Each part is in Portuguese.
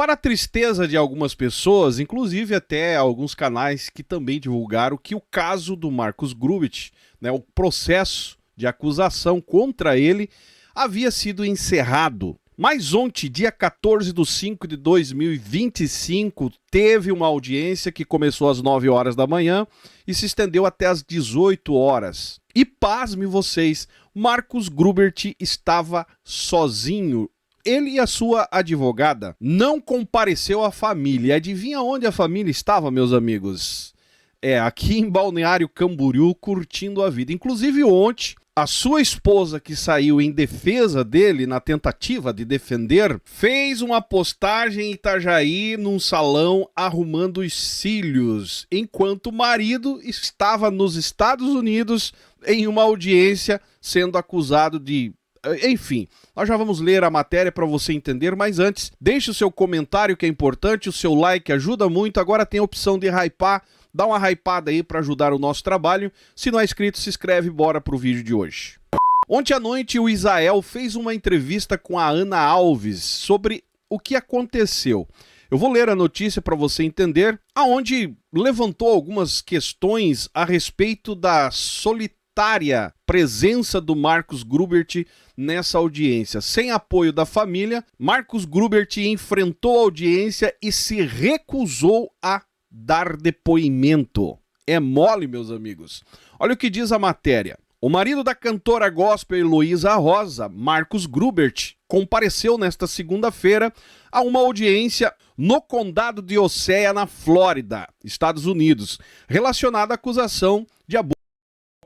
Para a tristeza de algumas pessoas, inclusive até alguns canais que também divulgaram que o caso do Marcos Grubert, né, o processo de acusação contra ele, havia sido encerrado. Mas ontem, dia 14/5/2025, teve uma audiência que começou às 9 horas da manhã e se estendeu até às 18 horas. E pasme vocês, Marcos Grubert estava sozinho. Ele e a sua advogada não compareceu à família. Adivinha onde a família estava, meus amigos? Aqui em Balneário Camboriú, curtindo a vida. Inclusive ontem, a sua esposa, que saiu em defesa dele, na tentativa de defender, fez uma postagem em Itajaí, num salão, arrumando os cílios, enquanto o marido estava nos Estados Unidos em uma audiência, sendo acusado de... Enfim, nós já vamos ler a matéria para você entender, mas antes, deixe o seu comentário que é importante, o seu like ajuda muito. Agora tem a opção de hypar, dá uma hypada aí para ajudar o nosso trabalho. Se não é inscrito, se inscreve, bora pro vídeo de hoje. Ontem à noite o Israel fez uma entrevista com a Ana Alves sobre o que aconteceu. Eu vou ler a notícia para você entender, aonde levantou algumas questões a respeito da solitária presença do Marcos Grubert nessa audiência. Sem apoio da família, Marcos Grubert enfrentou a audiência e se recusou a dar depoimento. É mole, meus amigos. Olha o que diz a matéria. O marido da cantora gospel Heloísa Rosa, Marcos Grubert, compareceu nesta segunda-feira a uma audiência no condado de Osceola, na Flórida, Estados Unidos, relacionada à acusação de abuso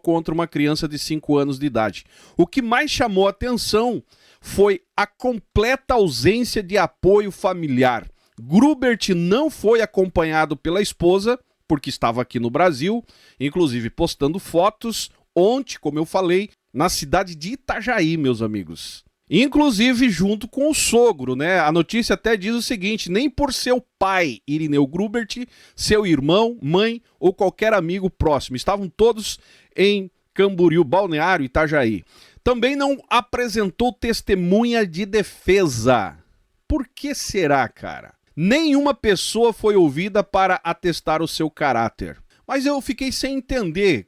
contra uma criança de 5 anos de idade. O que mais chamou a atenção foi a completa ausência de apoio familiar. Grubert não foi acompanhado pela esposa, porque estava aqui no Brasil, inclusive postando fotos ontem, como eu falei, na cidade de Itajaí, meus amigos. Inclusive junto com o sogro, né? A notícia até diz o seguinte: nem por seu pai, Irineu Grubert, seu irmão, mãe ou qualquer amigo próximo. Estavam todos em Camboriú, Balneário, Itajaí. Também não apresentou testemunha de defesa. Por que será, cara? Nenhuma pessoa foi ouvida para atestar o seu caráter. Mas eu fiquei sem entender,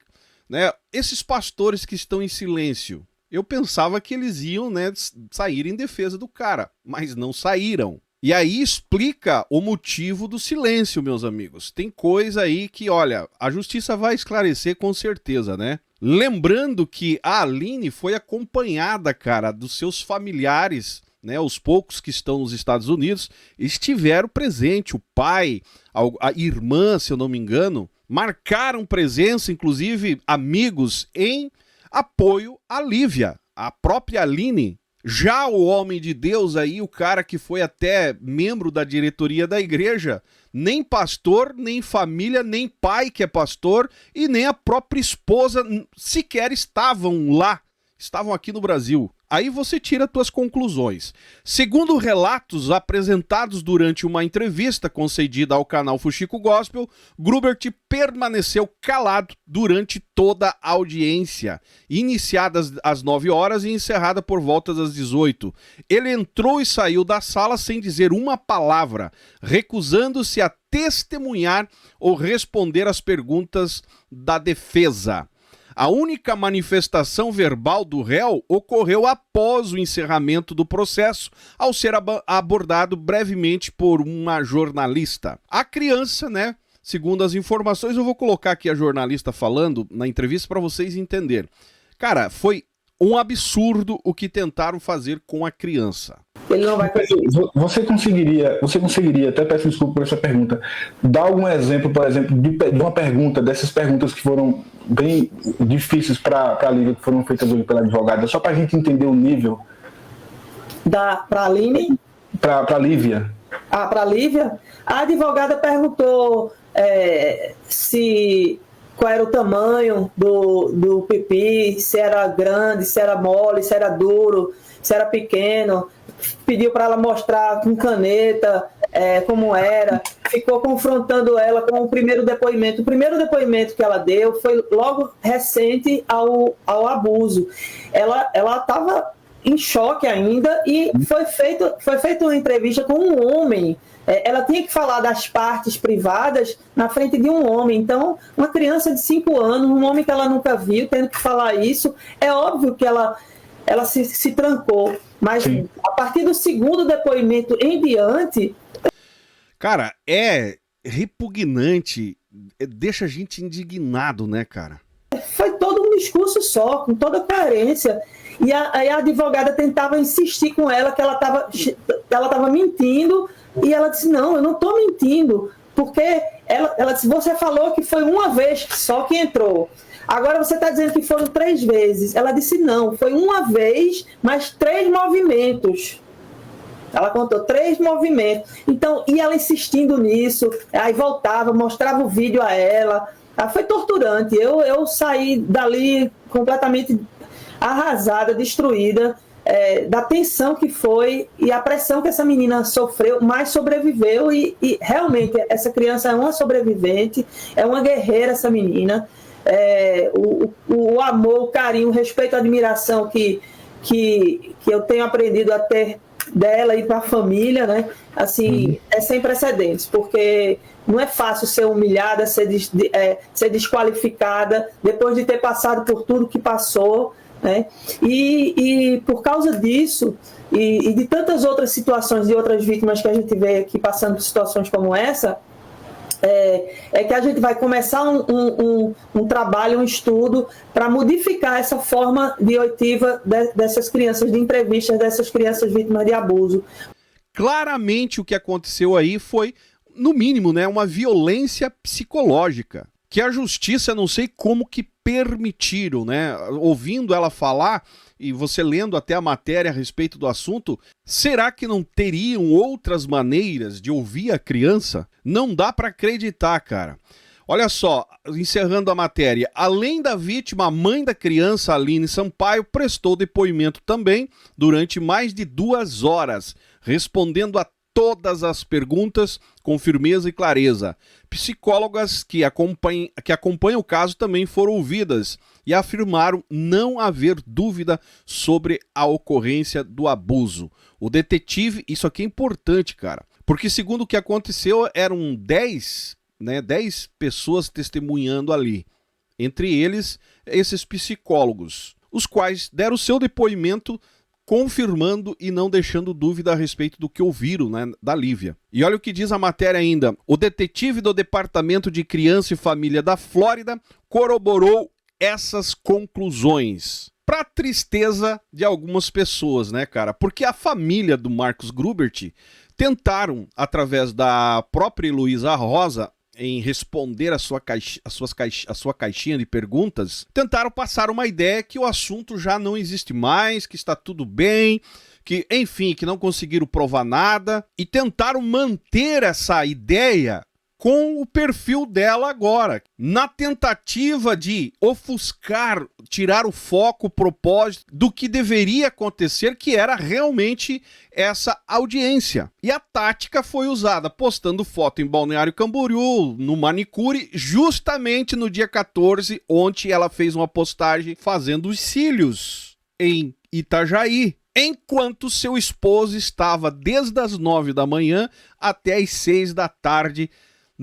né? Esses pastores que estão em silêncio, eu pensava que eles iam, né, sair em defesa do cara, mas não saíram. E aí explica o motivo do silêncio, meus amigos. Tem coisa aí que, olha, a justiça vai esclarecer com certeza, né? Lembrando que a Aline foi acompanhada, cara, dos seus familiares, né? Os poucos que estão nos Estados Unidos estiveram presentes. O pai, a irmã, se eu não me engano, marcaram presença, inclusive amigos, em apoio à Lívia, a própria Aline. Já o homem de Deus aí, o cara que foi até membro da diretoria da igreja, nem pastor, nem família, nem pai que é pastor e nem a própria esposa sequer estavam lá, estavam aqui no Brasil. Aí você tira as tuas conclusões. Segundo relatos apresentados durante uma entrevista concedida ao canal Fuxico Gospel, Grubert permaneceu calado durante toda a audiência, iniciada às 9 horas e encerrada por volta das 18. Ele entrou e saiu da sala sem dizer uma palavra, recusando-se a testemunhar ou responder às perguntas da defesa. A única manifestação verbal do réu ocorreu após o encerramento do processo, ao ser abordado brevemente por uma jornalista. A criança, né, segundo as informações, eu vou colocar aqui a jornalista falando na entrevista para vocês entenderem. Cara, foi um absurdo o que tentaram fazer com a criança. Ele não vai conseguir. Você conseguiria, até peço desculpa por essa pergunta, dar algum exemplo, por exemplo, de uma pergunta, dessas perguntas que foram bem difíceis para a Lívia, que foram feitas hoje pela advogada, só para a gente entender o nível? Para a Aline? Para a Lívia. Ah, para a Lívia? A advogada perguntou qual era o tamanho do pipi, se era grande, se era mole, se era duro, se era pequeno. Pediu para ela mostrar com caneta como era, ficou confrontando ela com o primeiro depoimento. O primeiro depoimento que ela deu foi logo recente ao abuso. Ela estava em choque ainda, e foi feita uma entrevista com um homem. Ela tinha que falar das partes privadas na frente de um homem. Então, uma criança de 5 anos, um homem que ela nunca viu, tendo que falar isso, é óbvio que ela se trancou. Mas sim, a partir do segundo depoimento em diante... Cara, é repugnante, deixa a gente indignado, né, cara? Foi todo um discurso só, com toda coerência. E a advogada tentava insistir com ela que ela estava mentindo, e ela disse, não, eu não estou mentindo, porque ela disse, você falou que foi uma vez só que entrou. Agora você está dizendo que foram 3 vezes. Ela disse, não, foi uma vez, mas 3 movimentos. Ela contou 3 movimentos. Então, e ela insistindo nisso, aí voltava, mostrava o vídeo a ela. Foi torturante. Eu saí dali completamente arrasada, destruída, da tensão que foi e a pressão que essa menina sofreu, mas sobreviveu. E realmente, essa criança é uma sobrevivente, é uma guerreira, essa menina. O amor, o carinho, o respeito, a admiração que eu tenho aprendido a ter dela e para a família, né? Assim, é sem precedentes, porque não é fácil ser humilhada, ser desqualificada depois de ter passado por tudo que passou, né? E por causa disso e de tantas outras situações de outras vítimas que a gente vê aqui passando por situações como essa, que a gente vai começar um trabalho, um estudo para modificar essa forma de oitiva dessas crianças, de entrevistas dessas crianças vítimas de abuso. Claramente o que aconteceu aí foi, no mínimo, né, uma violência psicológica, que a justiça, não sei como que permitiram, né? Ouvindo ela falar e você lendo até a matéria a respeito do assunto, será que não teriam outras maneiras de ouvir a criança? Não dá para acreditar, cara. Olha só, encerrando a matéria, além da vítima, a mãe da criança, Aline Sampaio, prestou depoimento também durante mais de 2 horas, respondendo a todas as perguntas com firmeza e clareza. Psicólogas que acompanham o caso também foram ouvidas e afirmaram não haver dúvida sobre a ocorrência do abuso. O detetive, isso aqui é importante, cara, porque segundo o que aconteceu, eram 10 pessoas testemunhando ali. Entre eles, esses psicólogos, os quais deram seu depoimento confirmando e não deixando dúvida a respeito do que ouviram, né, da Lívia. E olha o que diz a matéria ainda. O detetive do Departamento de Criança e Família da Flórida corroborou essas conclusões. Pra tristeza de algumas pessoas, né, cara? Porque a família do Marcos Grubert tentaram, através da própria Heloísa Rosa, em responder a sua caixinha de perguntas, tentaram passar uma ideia que o assunto já não existe mais, que está tudo bem, que, enfim, que não conseguiram provar nada, e tentaram manter essa ideia com o perfil dela agora, na tentativa de ofuscar, tirar o foco, o propósito do que deveria acontecer, que era realmente essa audiência. E a tática foi usada, postando foto em Balneário Camboriú, no manicure, justamente no dia 14, onde ela fez uma postagem fazendo os cílios em Itajaí, enquanto seu esposo estava desde as 9 da manhã até as 6 da tarde,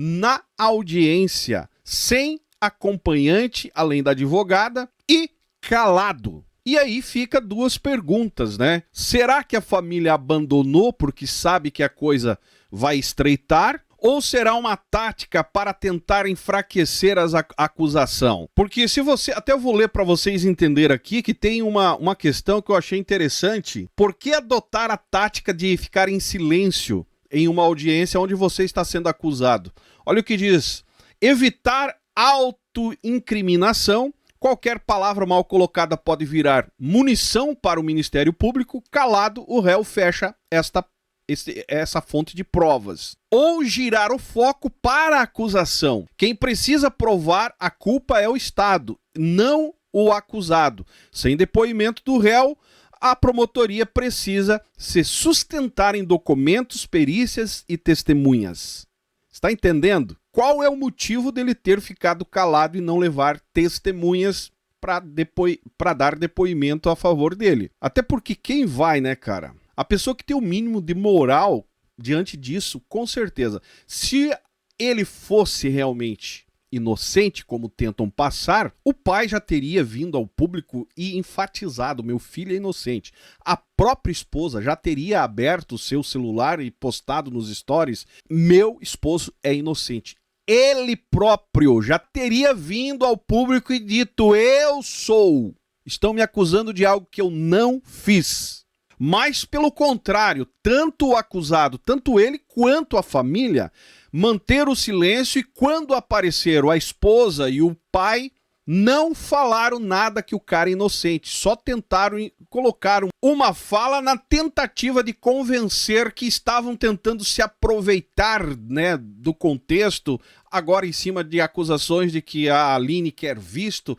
na audiência, sem acompanhante, além da advogada, e calado. E aí fica 2 perguntas, né? Será que a família abandonou porque sabe que a coisa vai estreitar? Ou será uma tática para tentar enfraquecer a acusação? Porque se você... Até eu vou ler para vocês entenderem aqui que tem uma questão que eu achei interessante. Por que adotar a tática de ficar em silêncio em uma audiência onde você está sendo acusado? Olha o que diz. Evitar autoincriminação. Qualquer palavra mal colocada pode virar munição para o Ministério Público. Calado, o réu fecha essa fonte de provas. Ou girar o foco para a acusação. Quem precisa provar a culpa é o Estado, não o acusado. Sem depoimento do réu, a promotoria precisa se sustentar em documentos, perícias e testemunhas. Está entendendo? Qual é o motivo dele ter ficado calado e não levar testemunhas para dar depoimento a favor dele. Até porque quem vai, né, cara? A pessoa que tem o mínimo de moral diante disso, com certeza. Se ele fosse realmente inocente, como tentam passar, o pai já teria vindo ao público e enfatizado: meu filho é inocente. A própria esposa já teria aberto o seu celular e postado nos stories: meu esposo é inocente. Ele próprio já teria vindo ao público e dito: eu sou. Estão me acusando de algo que eu não fiz. Mas, pelo contrário, tanto o acusado, tanto ele quanto a família, manter o silêncio, e quando apareceram a esposa e o pai, não falaram nada que o cara é inocente, só tentaram colocar uma fala na tentativa de convencer que estavam tentando se aproveitar, né, do contexto, agora em cima de acusações de que a Aline quer visto.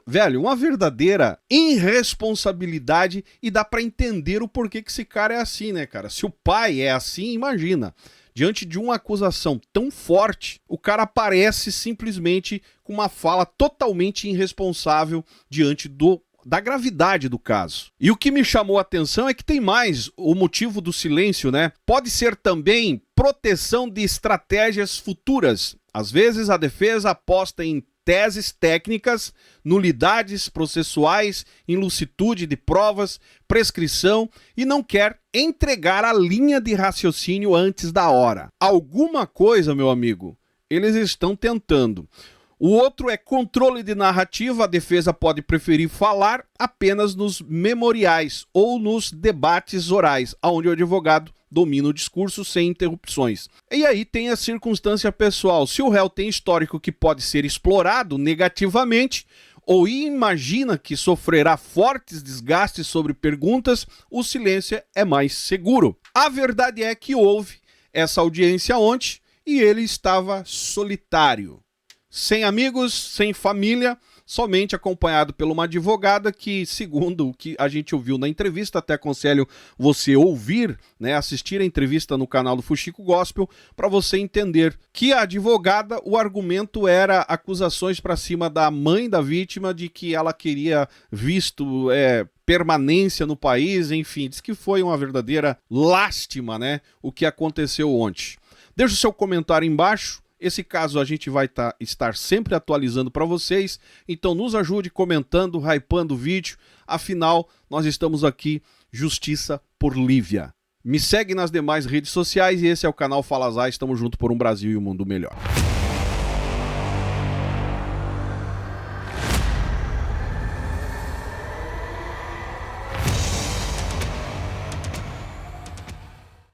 Velho, uma verdadeira irresponsabilidade, e dá pra entender o porquê que esse cara é assim, né, cara? Se o pai é assim, imagina. Diante de uma acusação tão forte, o cara aparece simplesmente com uma fala totalmente irresponsável diante da gravidade do caso. E o que me chamou a atenção é que tem mais. O motivo do silêncio, né? Pode ser também proteção de estratégias futuras. Às vezes a defesa aposta em teses técnicas, nulidades processuais, ilicitude de provas, prescrição, e não quer entregar a linha de raciocínio antes da hora. Alguma coisa, meu amigo, eles estão tentando. O outro é controle de narrativa. A defesa pode preferir falar apenas nos memoriais ou nos debates orais, onde o advogado domina o discurso sem interrupções. E aí tem a circunstância pessoal. Se o réu tem histórico que pode ser explorado negativamente, ou imagina que sofrerá fortes desgastes sobre perguntas, o silêncio é mais seguro. A verdade é que houve essa audiência ontem e ele estava solitário. Sem amigos, sem família, somente acompanhado por uma advogada que, segundo o que a gente ouviu na entrevista, até aconselho você ouvir, né, assistir a entrevista no canal do Fuxico Gospel, para você entender que a advogada, o argumento era acusações para cima da mãe da vítima de que ela queria visto permanência no país, enfim, diz que foi uma verdadeira lástima, né, o que aconteceu ontem. Deixa o seu comentário embaixo. Esse caso a gente vai estar sempre atualizando para vocês, então nos ajude comentando, hypando o vídeo, afinal nós estamos aqui, justiça por Lívia. Me segue nas demais redes sociais e esse é o canal Fala Zay, estamos juntos por um Brasil e um mundo melhor.